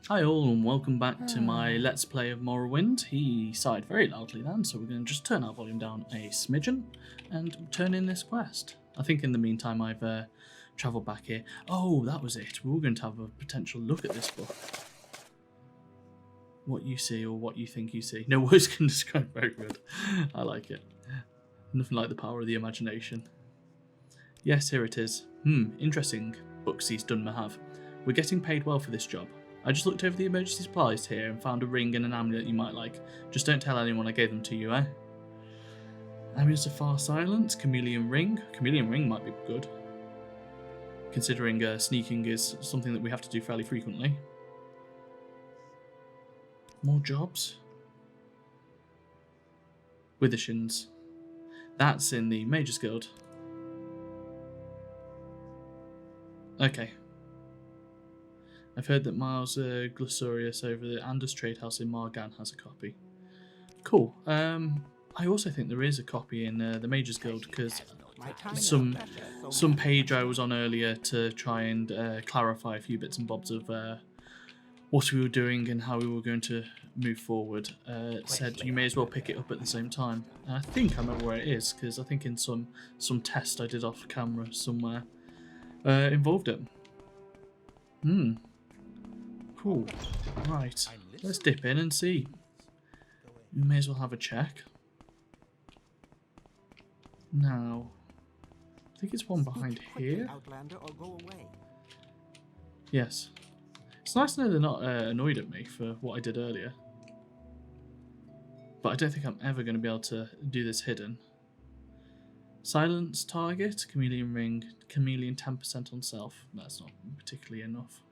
Hi all and welcome back to my Let's Play of Morrowind. He sighed very loudly then, so we're going to just turn our volume down a smidgen and turn in this quest. I think in the meantime I've travelled back here. Oh, that was it. We were going to have a potential look at this book. What you see or what you think you see. No words can describe. Very good. I like it. Nothing like the power of the imagination. Yes, here it is. Interesting books these Dunmer have. We're getting paid well for this job. I just looked over the emergency supplies here and found a ring and an amulet you might like. Just don't tell anyone I gave them to you, eh? Amulets of Far Silence, Chameleon Ring. Chameleon Ring might be good, considering sneaking is something that we have to do fairly frequently. More jobs. Withershins. That's in the Mages Guild. Okay. I've heard that Miles Glosorius over the Anders Trade House in Margan has a copy. Cool. I also think there is a copy in the Mages Guild because some page I was on earlier to try and clarify a few bits and bobs of what we were doing and how we were going to move forward. Said you may as well pick it up at the same time. And I think I remember where it is because I think in some test I did off camera somewhere involved it. Cool. Right. Let's dip in and see. We may as well have a check. Now, I think it's one behind here. Yes. It's nice to know they're not annoyed at me for what I did earlier. But I don't think I'm ever going to be able to do this hidden. Silence target, chameleon ring, chameleon 10% on self. That's not particularly enough.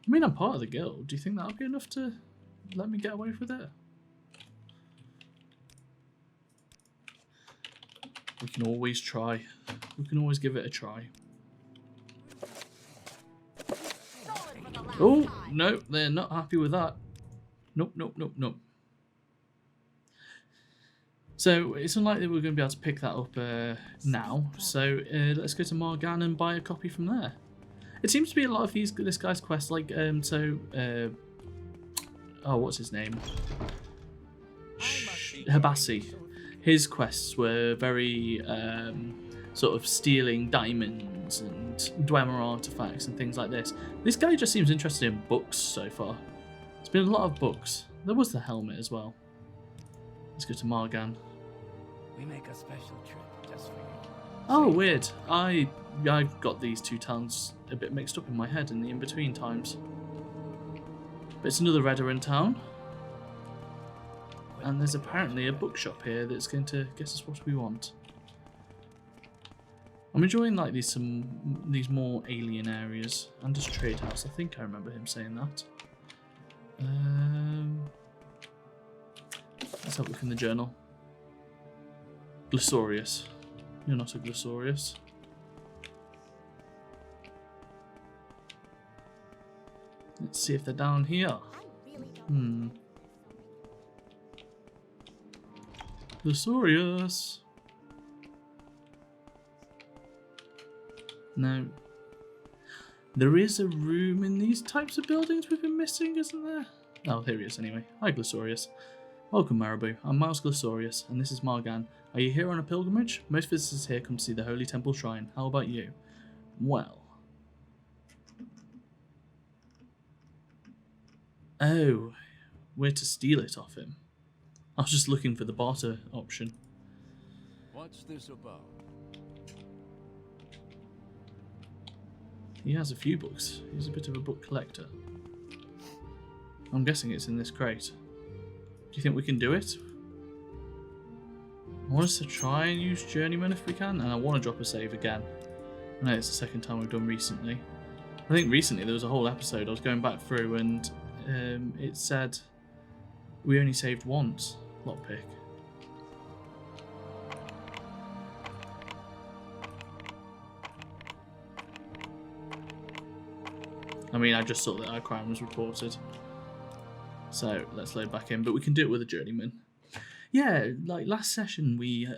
I mean, I'm part of the guild. Do you think that'll be enough to let me get away with it? We can always try. We can always give it a try. Oh, no, they're not happy with that. Nope, nope, nope, nope. So, it's unlikely we're going to be able to pick that up now. So, let's go to Margan and buy a copy from there. It seems to be a lot of this guy's quests, like, oh, what's his name? Habassi. His quests were very, sort of stealing diamonds and Dwemer artifacts and things like this. This guy just seems interested in books so far. It's been a lot of books. There was the helmet as well. Let's go to Margan. We make a special trip just for you. Oh, weird. I've got these two towns a bit mixed up in my head in the in-between times. But it's another Redoran town. And there's apparently a bookshop here that's going to get us what we want. I'm enjoying like these more alien areas. Anders Trade House, I think I remember him saying that. Let's have a look in the journal. Glosorius. You're not a Glosorius. Let's see if they're down here. Glosorius. No. There is a room in these types of buildings we've been missing, isn't there? Oh, here he is anyway. Hi, Glosorius. Welcome, Marabou. I'm Miles Glosorius, and this is Margan. Are you here on a pilgrimage? Most visitors here come to see the Holy Temple Shrine. How about you? Well. Oh, we're to steal it off him. I was just looking for the barter option. What's this about? He has a few books. He's a bit of a book collector. I'm guessing it's in this crate. Do you think we can do it? I want us to try and use Journeyman if we can, and I want to drop a save again. I know it's the second time we've done recently. I think recently there was a whole episode I was going back through and it said we only saved once. Lockpick. I mean, I just saw that our crime was reported. So let's load back in, but we can do it with a journeyman. Yeah, like last session we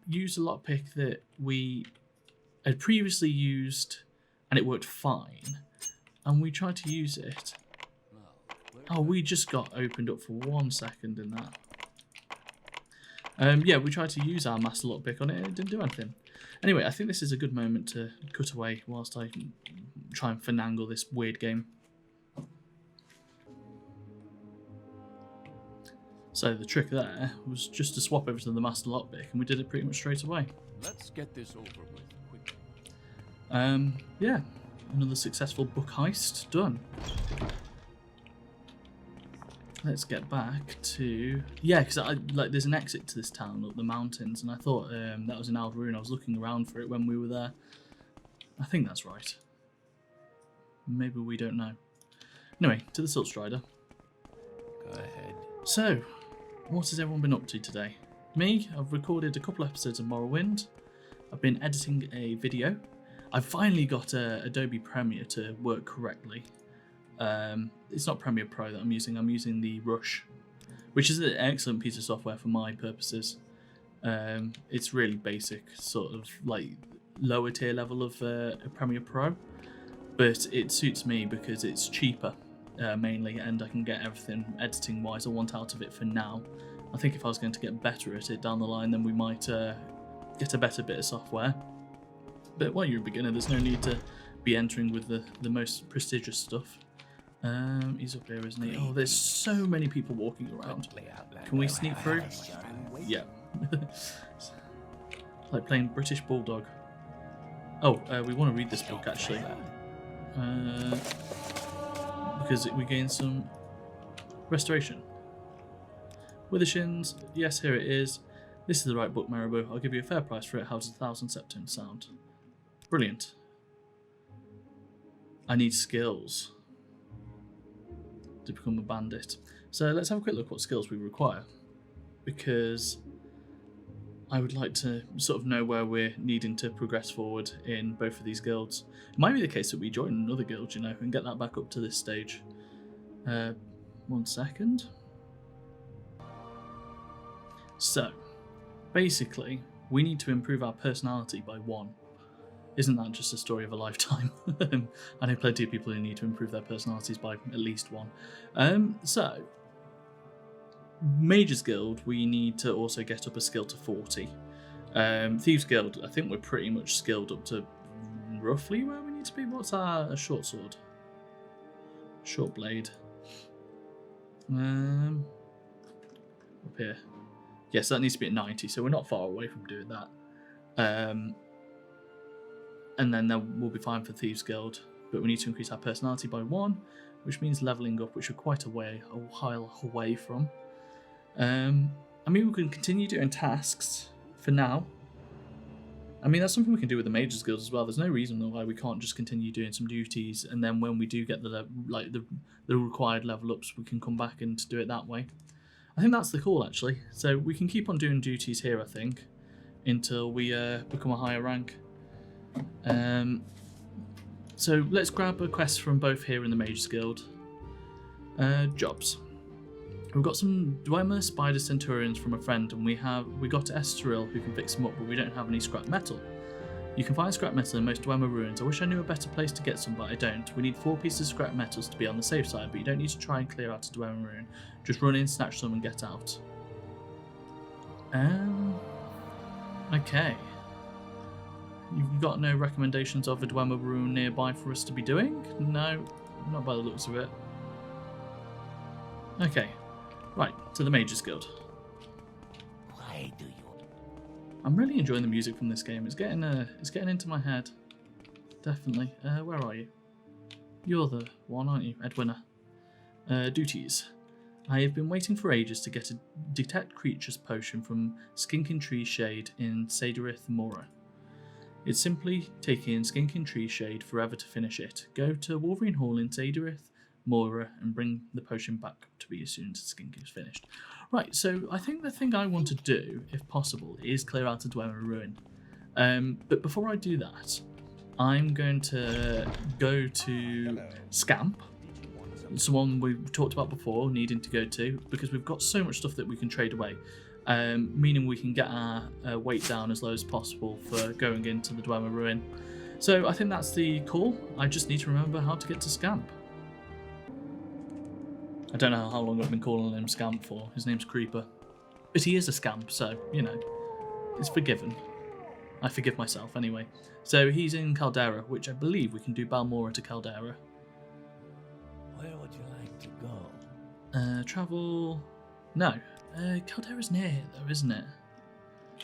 used a lockpick that we had previously used and it worked fine. And we tried to use it Oh, we just got opened up for 1 second in that. Yeah, we tried to use our master lockpick on it and it didn't do anything. Anyway, I think this is a good moment to cut away whilst I try and finagle this weird game. So the trick there was just to swap over to the master lockpick, and we did it pretty much straight away. Let's get this over with quickly. Yeah, another successful book heist done. Let's get back to because there's an exit to this town up the mountains, and I thought that was in Alvaroon. I was looking around for it when we were there. I think that's right. Maybe we don't know. Anyway, to the Silt Strider. Go ahead. So, what has everyone been up to today? Me, I've recorded a couple episodes of Morrowind. I've been editing a video. I've finally got Adobe Premiere to work correctly. It's not Premiere Pro that I'm using the Rush, which is an excellent piece of software for my purposes. It's really basic, sort of like lower tier level of Premiere Pro, but it suits me because it's cheaper mainly, and I can get everything editing wise I want out of it for now. I think if I was going to get better at it down the line, then we might get a better bit of software. But while you're a beginner, there's no need to be entering with the most prestigious stuff. He's up here, isn't he? Oh, there's so many people walking around. Can we sneak through? Yeah. Like playing British Bulldog. Oh, we want to read this book actually. Because we gain some restoration. Withershins, yes, here it is. This is the right book, Marabou. I'll give you a fair price for it. How does 1,000 septums sound? Brilliant. I need skills to become a bandit. So let's have a quick look what skills we require, because I would like to sort of know where we're needing to progress forward in both of these guilds. It might be the case that we join another guild, and get that back up to this stage. 1 second. So, basically, we need to improve our personality by 1. Isn't that just a story of a lifetime? I know plenty of people who need to improve their personalities by at least 1. So, Mage's Guild, we need to also get up a skill to 40. Thieves Guild, I think we're pretty much skilled up to roughly where we need to be. What's our short sword? Short blade. Up here. Yes, that needs to be at 90, so we're not far away from doing that. And then we'll be fine for Thieves Guild, but we need to increase our personality by 1, which means levelling up, which we're quite a while away from. I mean, we can continue doing tasks for now. I mean, that's something we can do with the Mage's Guild as well. There's no reason why we can't just continue doing some duties, and then when we do get the required level ups, we can come back and do it that way. I think that's the call, actually. So we can keep on doing duties here, I think, until we become a higher rank. So let's grab a quest from both here in the Mage's Guild. Jobs. We've got some Dwemer Spider Centurions from a friend, and we got Estoril who can fix them up, but we don't have any scrap metal. You can find scrap metal in most Dwemer ruins. I wish I knew a better place to get some, but I don't. We need 4 pieces of scrap metals to be on the safe side, but you don't need to try and clear out a Dwemer ruin. Just run in, snatch some, and get out. Okay. You've got no recommendations of a Dwemer ruin nearby for us to be doing? No, not by the looks of it. Okay, right, to the Mage's Guild. Why do you? I'm really enjoying the music from this game. It's getting into my head. Definitely. Where are you? You're the one, aren't you, Edwina? Duties. I have been waiting for ages to get a Detect Creatures potion from Skinking Tree Shade in Sadirith Mora. It's simply taking Skinking Tree Shade forever to finish it. Go to Wolverine Hall in Sadirith Mora and bring the potion back to me as soon as Skinking is finished. Right, so I think the thing I want to do, if possible, is clear out a Dwemer ruin. But before I do that, I'm going to go to Scamp. It's the one we've talked about before, needing to go to, because we've got so much stuff that we can trade away. Meaning we can get our weight down as low as possible for going into the Dwemer ruin. So I think that's the call. I just need to remember how to get to Scamp. I don't know how long I've been calling him Scamp for. His name's Creeper. But he is a scamp, so, you know, it's forgiven. I forgive myself, anyway. So he's in Caldera, which I believe we can do Balmora to Caldera. Where would you like to go? Travel... No. Caldera's near here, though, isn't it?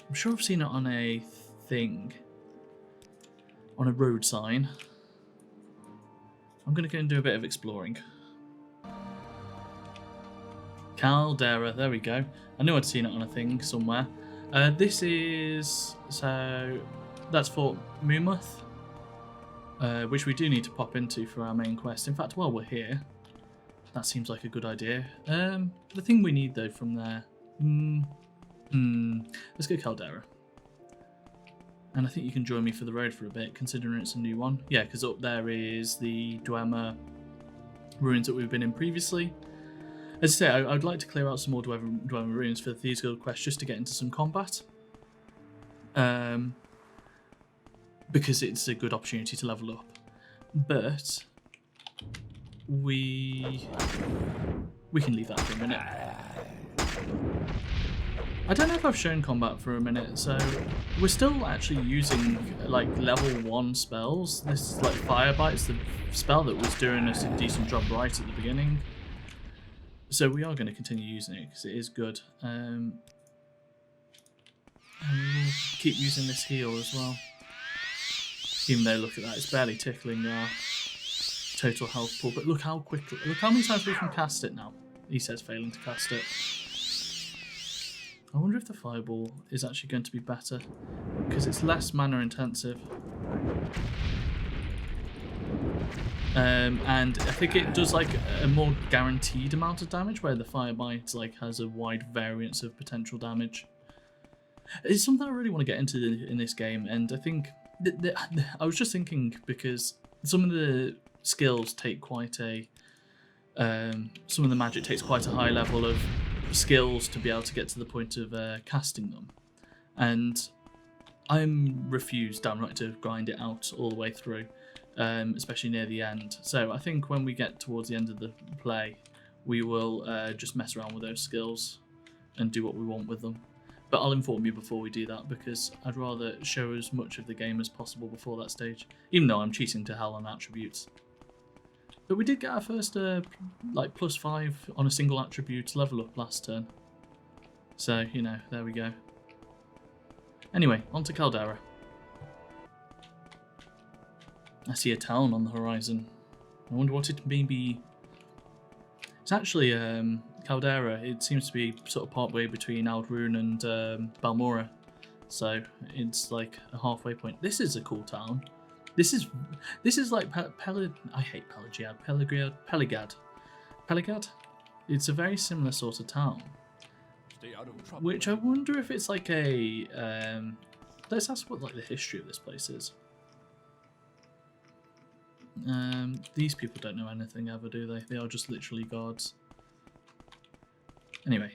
I'm sure I've seen it on a thing. On a road sign. I'm going to go and do a bit of exploring. Caldera, there we go. I knew I'd seen it on a thing somewhere. This is... So, that's Fort Moonmouth. Which we do need to pop into for our main quest. In fact, while we're here, that seems like a good idea. The thing we need, though, from there... Let's go Caldera. And I think you can join me for the road for a bit, considering it's a new one. Yeah, because up there is the Dwemer ruins that we've been in previously. As I say, I'd like to clear out some more Dwemer ruins for the Thieves Guild quest, just to get into some combat. Because it's a good opportunity to level up. But we can leave that for a minute. I don't know if I've shown combat for a minute, so we're still actually using like level 1 spells. This is like Fire Bite's the spell that was doing us a decent job right at the beginning. So we are going to continue using it because it is good. And we'll keep using this heal as well. Even though, look at that, it's barely tickling our total health pool. But look how quickly, look how many times we can cast it now. He says failing to cast it. I wonder if the fireball is actually going to be better because it's less mana intensive. And I think it does like a more guaranteed amount of damage, where the fire bite like has a wide variance of potential damage. It's something I really want to get into in this game, and I think I was just thinking because some of the skills take quite a some of the magic takes quite a high level of skills to be able to get to the point of casting them, and I'm refused downright to grind it out all the way through. Especially near the end. So I think when we get towards the end of the play, we will just mess around with those skills and do what we want with them. But I'll inform you before we do that, because I'd rather show as much of the game as possible before that stage, even though I'm cheating to hell on attributes. But we did get our first like +5 on a single attribute level up last turn. So, you know, there we go. Anyway, on to Caldera. I see a town on the horizon. I wonder what it may be. It's actually Caldera. It seems to be sort of part way between Aldrune and Balmora, so it's like a halfway point. This is a cool town. This is like I hate Peligad. It's a very similar sort of town. Stay out of trouble. Which I wonder if it's like a. Let's ask what like the history of this place is. These people don't know anything ever, do they? They are just literally guards. Anyway.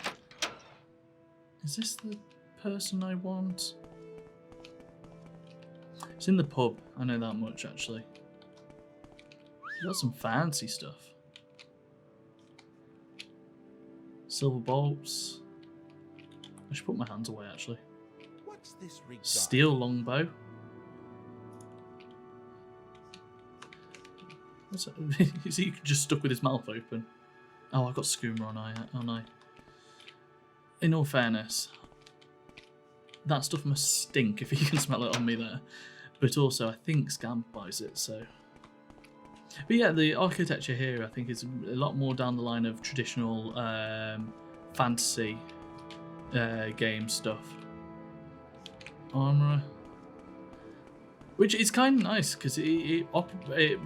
Is this the person I want? It's in the pub. I know that much, actually. We've got some fancy stuff. Silver bolts. I should put my hands away, actually. What's this regard? Steel longbow. Is he just stuck with his mouth open? Oh, I've got skooma on I. In all fairness, that stuff must stink if he can smell it on me there. But also, I think Scamp buys it, so... But yeah, the architecture here, I think, is a lot more down the line of traditional fantasy game stuff. Armourer. Which is kind of nice because it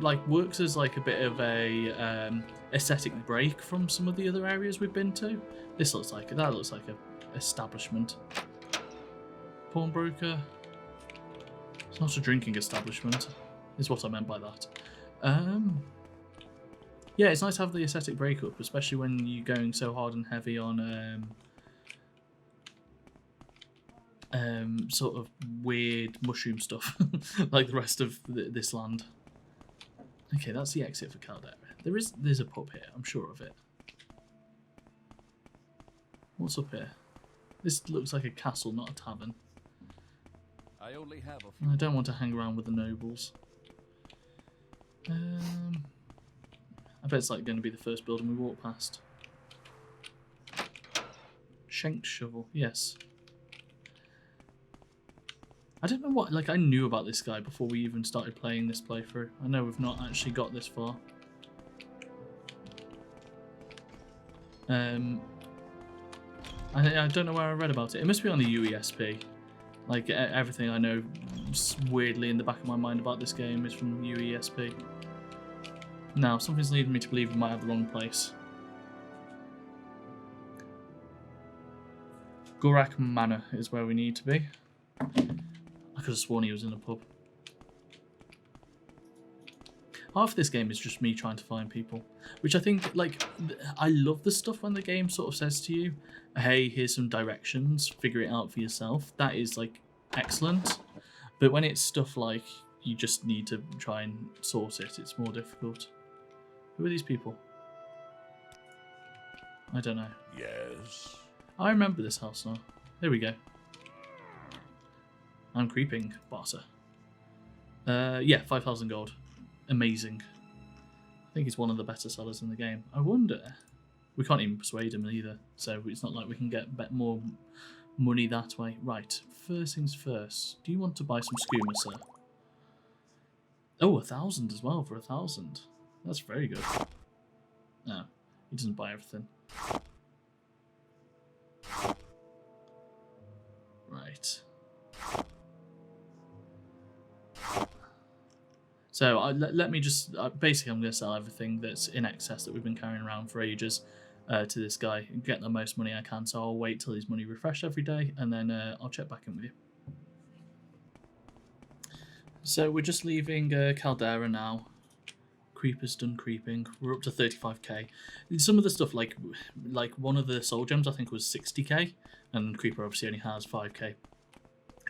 like works as like a bit of a aesthetic break from some of the other areas we've been to. That looks like a establishment. Pawnbroker. It's not a drinking establishment, is what I meant by that. Yeah, it's nice to have the aesthetic breakup, especially when you're going so hard and heavy on sort of weird mushroom stuff, like the rest of this land. Okay, that's the exit for Caldera. There's a pub here, I'm sure of it. What's up here? This looks like a castle, not a tavern. I only have a few. I don't want to hang around with the nobles. I bet it's like going to be the first building we walk past. Shanked shovel, yes. I don't know what, like I knew about this guy before we even started playing this playthrough. I know we've not actually got this far. I don't know where I read about it. It must be on the UESP. Like everything I know weirdly in the back of my mind about this game is from UESP. Now, something's leading me to believe we might have the wrong place. Gorak Manor is where we need to be. I could have sworn he was in a pub. Half of this game is just me trying to find people, which I think, like, I love the stuff when the game sort of says to you, hey, here's some directions, figure it out for yourself. That is, like, excellent. But when it's stuff like you just need to try and sort it, it's more difficult. Who are these people? I don't know. Yes. I remember this house now. There we go. I'm creeping, barter. Yeah, 5,000 gold. Amazing. I think he's one of the better sellers in the game. I wonder... We can't even persuade him either, so it's not like we can get more money that way. Right, first things first. Do you want to buy some skooma, sir? Oh, 1,000 as well for 1,000. That's very good. No, he doesn't buy everything. Right. So let me just... basically, I'm going to sell everything that's in excess that we've been carrying around for ages to this guy and get the most money I can. So I'll wait till his money refreshed every day, and then I'll check back in with you. So we're just leaving Caldera now. Creeper's done creeping. We're up to 35k. Some of the stuff, like one of the soul gems, I think was 60k, and Creeper obviously only has 5k.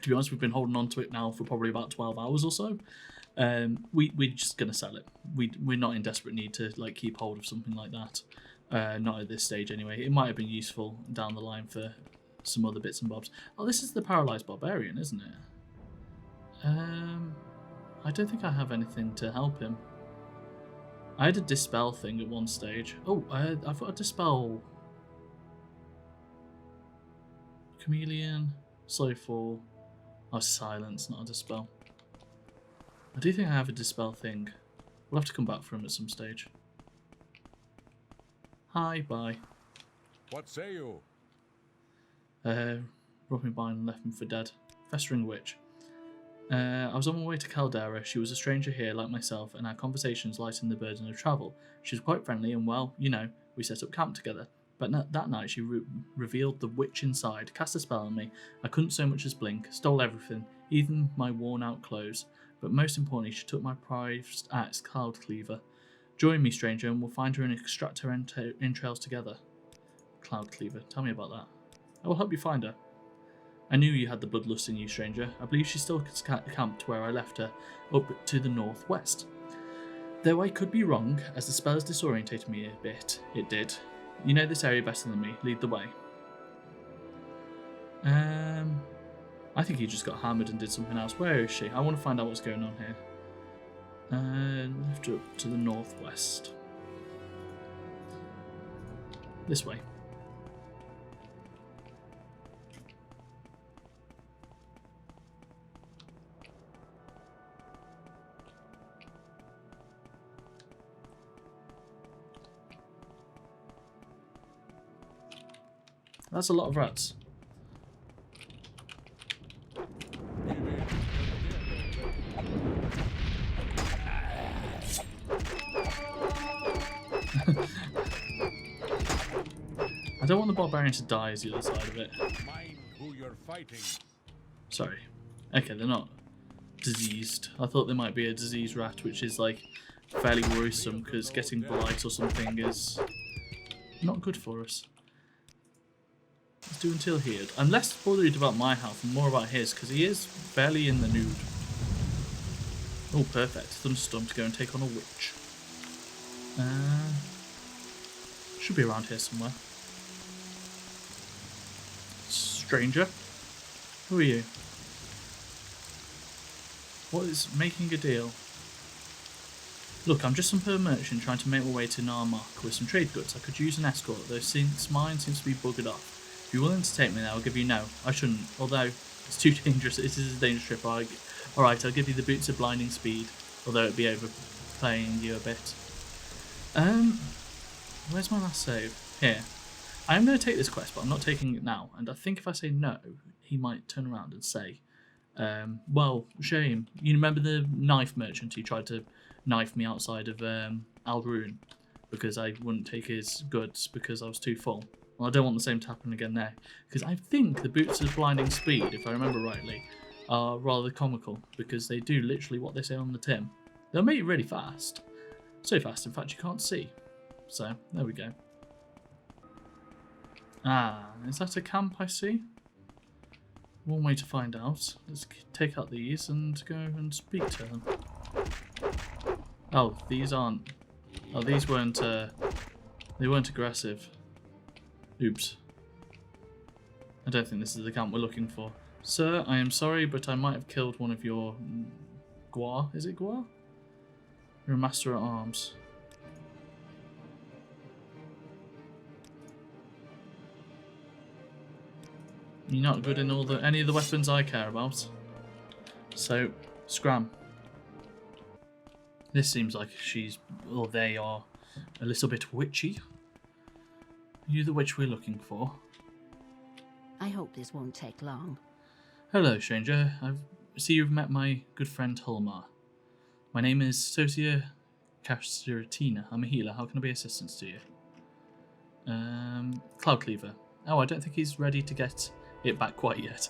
To be honest, we've been holding on to it now for probably about 12 hours or so. We're just gonna sell it. We're not in desperate need to like keep hold of something like that. Not at this stage anyway. It might have been useful down the line for some other bits and bobs. Oh, this is the paralyzed barbarian, isn't it? I don't think I have anything to help him. I had a dispel thing at one stage. Oh, I've got a dispel. Chameleon, slow fall. Oh, silence, not a dispel. I do think I have a dispel thing. We'll have to come back for him at some stage. Hi, bye. What say you? Brought me by and left me for dead. Festering witch. I was on my way to Caldera. She was a stranger here like myself, and our conversations lightened the burden of travel. She was quite friendly, and well, you know, we set up camp together. But that night she revealed the witch inside, cast a spell on me. I couldn't so much as blink, stole everything, even my worn out clothes. But most importantly, she took my prized axe, Cloud Cleaver. Join me, stranger, and we'll find her and extract her entrails together. Cloud Cleaver, tell me about that. I will help you find her. I knew you had the bloodlust in you, stranger. I believe she's still camped where I left her, up to the northwest. Though I could be wrong, as the spell has disorientated me a bit. It did. You know this area better than me. Lead the way. I think he just got hammered and did something else. Where is she? I want to find out what's going on here. Lift her up to the northwest. This way. That's a lot of rats. I don't want the barbarian to die is the other side of it. Mind who you're fighting. Sorry. Okay, they're not diseased. I thought there might be a diseased rat, which is like fairly worrisome because getting blight or something is not good for us. Let's do until healed. I'm less worried about my health and more about his because he is fairly in the nude. Oh, perfect. Thunderstorm to go and take on a witch. Should be around here somewhere. stranger. Who are you? What is making a deal? Look, I'm just some poor merchant trying to make my way to Narmark with some trade goods. I could use an escort, though since mine seems to be buggered off. If you're willing to take me there, I'll give you no. I shouldn't, although it's too dangerous. It is a dangerous trip. Alright, I'll give you the boots of blinding speed, although it'd be overplaying you a bit. Where's my last save? Here. I am going to take this quest, but I'm not taking it now. And I think if I say no, he might turn around and say, well, shame. You remember the knife merchant who tried to knife me outside of Alrune because I wouldn't take his goods because I was too full? Well, I don't want the same to happen again there. Because I think the boots of blinding speed, if I remember rightly, are rather comical because they do literally what they say on the tin. They'll make you really fast. So fast, in fact, you can't see. So, there we go. Ah, is that a camp I see? One way to find out. Let's take out these and go and speak to them. Oh, these aren't... Oh, these weren't... They weren't aggressive. Oops. I don't think this is the camp we're looking for. Sir, I am sorry, but I might have killed one of your... Gua? Is it Gua? You're a master at arms. You're not good in any of the weapons I care about. So, scram. This seems like they are a little bit witchy. Are you the witch we're looking for? I hope this won't take long. Hello, stranger. I see you've met my good friend Holmar. My name is Sosia Casiratina. I'm a healer. How can I be assistance to you? Cloud Cleaver. Oh, I don't think he's ready to get it back quite yet.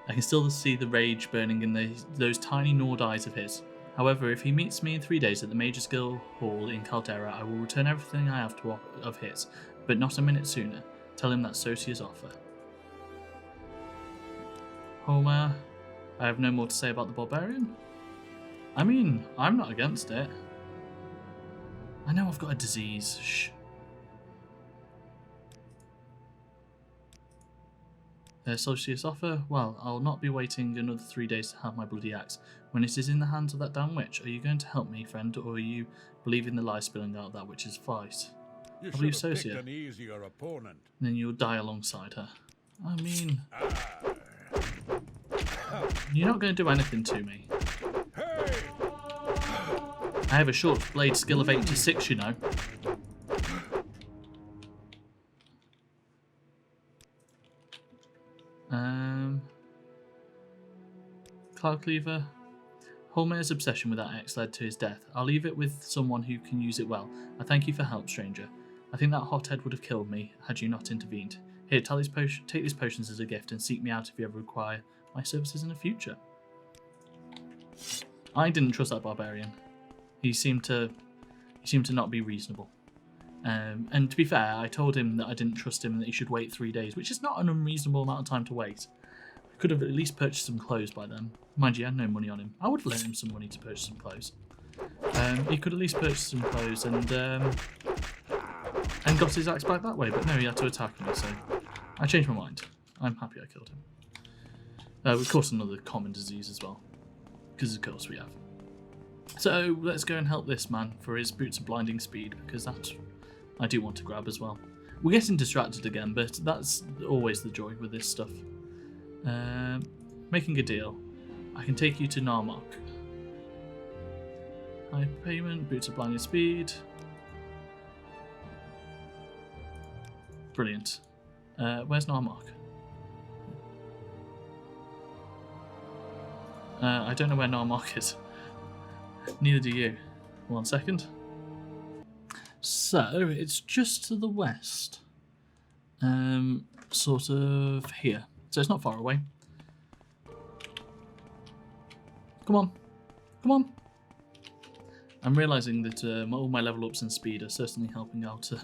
I can still see the rage burning in those tiny gnawed eyes of his. However, if he meets me in 3 days at the Mage's Guild Hall in Caldera, I will return everything I have of his, but not a minute sooner. Tell him that's Sosia's offer. Homer, I have no more to say about the barbarian. I mean, I'm not against it. I know I've got a disease. Shh. Sosia's offer? Well, I'll not be waiting another 3 days to have my bloody axe. When it is in the hands of that damn witch, are you going to help me, friend, or are you believing the lie spilling out of that witch's fight? I believe Sosia. An easier opponent. And then you'll die alongside her. I mean... You're not going to do anything to me. Hey! I have a short blade skill of 86, you know. Cloud Cleaver. Holmer's obsession with that axe led to his death. I'll leave it with someone who can use it well. I thank you for help, stranger. I think that hothead would have killed me had you not intervened. Here, take these potions as a gift and seek me out if you ever require my services in the future. I didn't trust that barbarian. He seemed to not be reasonable. And to be fair, I told him that I didn't trust him and that he should wait 3 days, which is not an unreasonable amount of time to wait. I could have at least purchased some clothes by then. Mind you, I had no money on him. I would have lent him some money to purchase some clothes. He could at least purchase some clothes and got his axe back that way, but no, he had to attack me, so I changed my mind. I'm happy I killed him. Of course, another common disease as well, because of course we have. So let's go and help this man for his boots of blinding speed, because that I do want to grab as well. We're getting distracted again, but that's always the joy with this stuff. Making a deal. I can take you to Narmark. High payment, boots of blinding speed. Brilliant. Where's Narmark? I don't know where Narmark is. Neither do you. 1 second. So, it's just to the west. Sort of here. So it's not far away. Come on. Come on. I'm realising that all my level ups and speed are certainly helping out at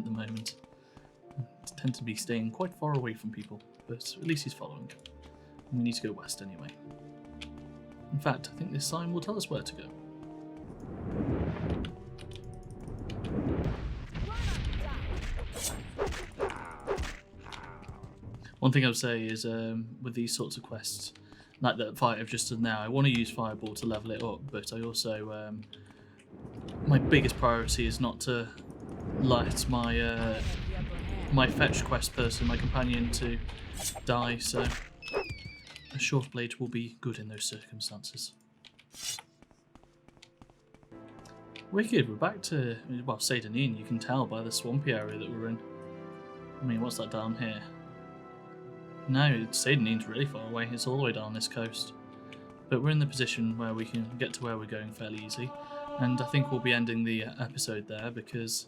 the moment. I tend to be staying quite far away from people, but at least he's following. And we need to go west anyway. In fact, I think this sign will tell us where to go. One thing I would say is with these sorts of quests, like the fight I've just done now, I want to use Fireball to level it up, but I also my biggest priority is not to let my my fetch quest person, my companion, to die. So a short blade will be good in those circumstances. Wicked, we're back to, well, Seydonin, you can tell by the swampy area that we're in. I mean, what's that down here? No, Seydonin's really far away, it's all the way down this coast. But we're in the position where we can get to where we're going fairly easy. And I think we'll be ending the episode there because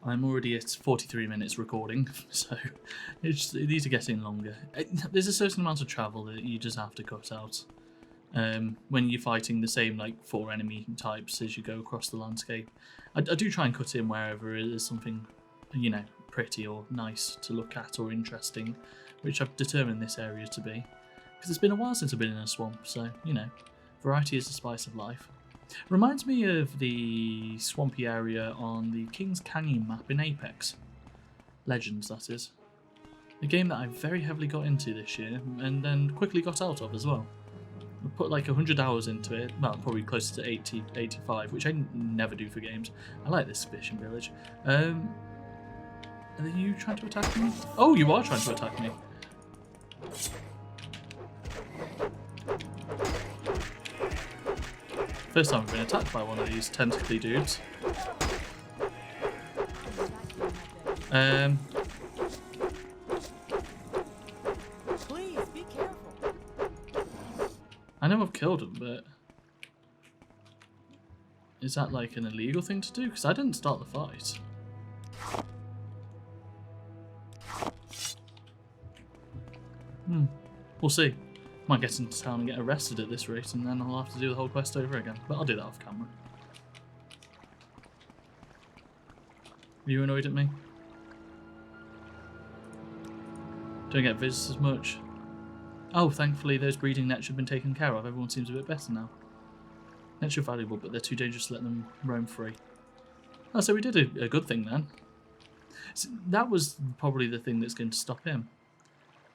I'm already at 43 minutes recording, so these are getting longer. There's a certain amount of travel that you just have to cut out. When you're fighting the same like 4 enemy types as you go across the landscape. I do try and cut in wherever there's something, you know, pretty or nice to look at or interesting, which I've determined this area to be. Because it's been a while since I've been in a swamp, so, you know, variety is the spice of life. Reminds me of the swampy area on the King's Canyon map in Apex. Legends, that is. A game that I very heavily got into this year, and then quickly got out of as well. I put like 100 hours into it, well, probably closer to 80, 85, which I never do for games. I like this fishing village. Are you trying to attack me? Oh, you are trying to attack me. First time I've been attacked by one of these tentacly dudes. Please be careful. I know I've killed him, but is that like an illegal thing to do? Because I didn't start the fight. We'll see. Might get into town and get arrested at this rate, and then I'll have to do the whole quest over again. But I'll do that off camera. Are you annoyed at me? Don't get visitors much. Oh, thankfully those breeding nets have been taken care of. Everyone seems a bit better now. Nets are valuable, but they're too dangerous to let them roam free. Oh, so we did a good thing then. So that was probably the thing that's going to stop him.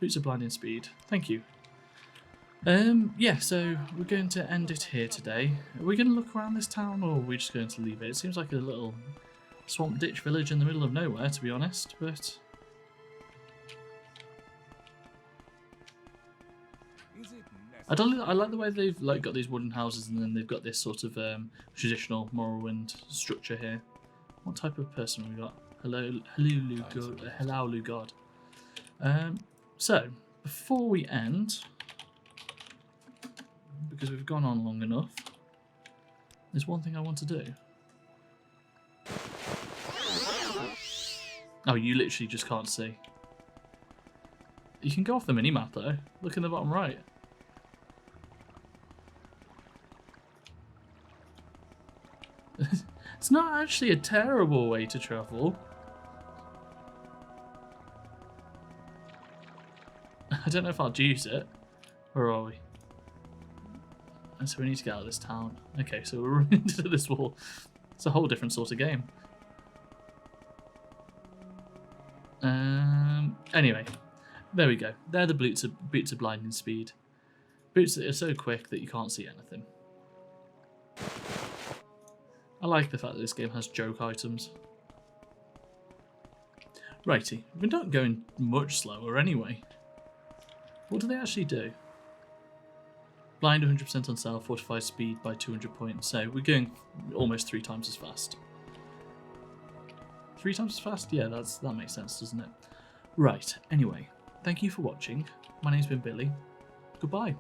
Boots of blinding speed. Thank you. Yeah, so we're going to end it here today. Are we going to look around this town, or are we just going to leave it? It seems like a little swamp ditch village in the middle of nowhere, to be honest, but I like the way they've like got these wooden houses and then they've got this sort of traditional Morrowind structure here. What type of person have we got? Hello, Lugard. So before we end, because we've gone on long enough, there's one thing I want to do. Oh, you literally just can't see. You can go off the mini-map though. Look in the bottom right. It's not actually a terrible way to travel. I don't know if I'll use it. Where are we? And so we need to get out of this town. Okay, so we're running into this wall. It's a whole different sort of game. Anyway, there we go. They're the boots of blinding speed. Boots that are so quick that you can't see anything. I like the fact that this game has joke items. Righty, we're not going much slower anyway. What do they actually do? Blind 100% on self, fortify speed by 200 points. So we're going almost 3 times as fast. 3 times as fast? Yeah, that makes sense, doesn't it? Right, anyway, thank you for watching. My name's been Billy. Goodbye.